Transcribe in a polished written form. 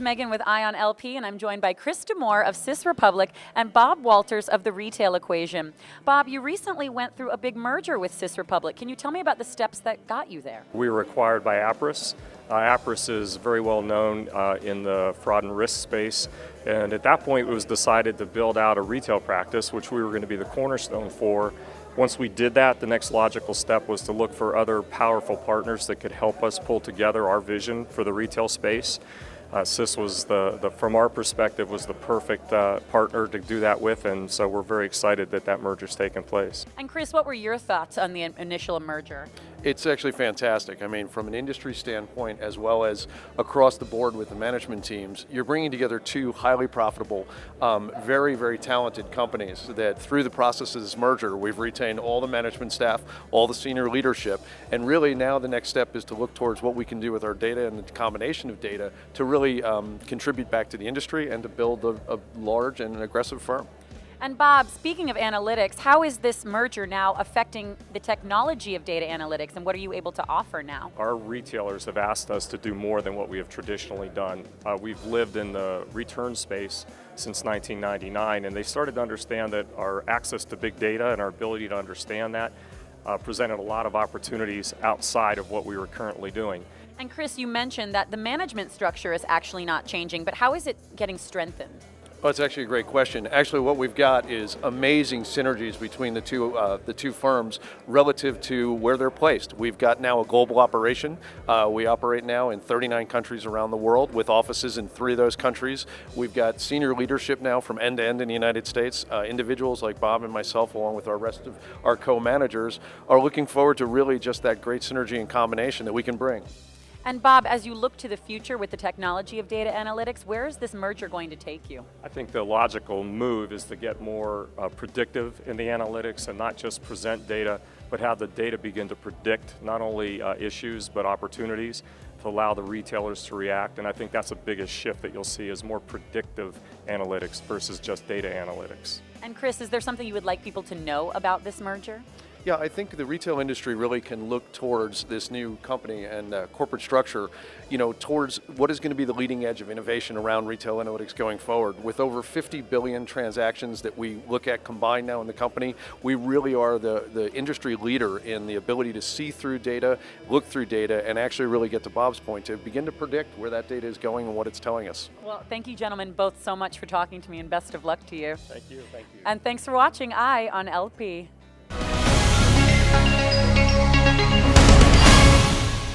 Megan with Eye on LP, and I'm joined by Chris Demore of Sysrepublic and Bob Walters of the Retail Equation. Bob, you recently went through a big merger with Sysrepublic. Can you tell me about the steps that got you there? We were acquired by Appriss. Appriss is very well known in the fraud and risk space, and at that point it was decided to build out a retail practice, which we were going to be the cornerstone for. Once we did that, the next logical step was to look for other powerful partners that could help us pull together our vision for the retail space. Sys was from our perspective, was the perfect partner to do that with, and so we're very excited that that merger's taken place. And Chris, what were your thoughts on the initial merger? It's actually fantastic. I mean, from an industry standpoint, as well as across the board with the management teams, you're bringing together two highly profitable, very, very talented companies that through the process of this merger, we've retained all the management staff, all the senior leadership, and really now the next step is to look towards what we can do with our data and the combination of data to really contribute back to the industry and to build a large and an aggressive firm. And Bob, speaking of analytics, how is this merger now affecting the technology of data analytics, and what are you able to offer now? Our retailers have asked us to do more than what we have traditionally done. We've lived in the return space since 1999, and they started to understand that our access to big data and our ability to understand that presented a lot of opportunities outside of what we were currently doing. And Chris, you mentioned that the management structure is actually not changing, but how is it getting strengthened? Well, it's actually a great question. Actually, what we've got is amazing synergies between the two firms relative to where they're placed. We've got now a global operation. We operate now in 39 countries around the world with offices in 3 of those countries. We've got senior leadership now from end to end in the United States. Individuals like Bob and myself, along with our rest of our co-managers, are looking forward to really just that great synergy and combination that we can bring. And Bob, as you look to the future with the technology of data analytics, where is this merger going to take you? I think the logical move is to get more predictive in the analytics and not just present data, but have the data begin to predict not only issues but opportunities to allow the retailers to react. And I think that's the biggest shift that you'll see is more predictive analytics versus just data analytics. And Chris, is there something you would like people to know about this merger? Yeah, I think the retail industry really can look towards this new company and corporate structure, towards what is going to be the leading edge of innovation around retail analytics going forward. With over 50 billion transactions that we look at combined now in the company, we really are the industry leader in the ability to see through data, look through data, and actually really get to Bob's point, to begin to predict where that data is going and what it's telling us. Well, thank you gentlemen both so much for talking to me, and best of luck to you. Thank you. And thanks for watching Eye on LP.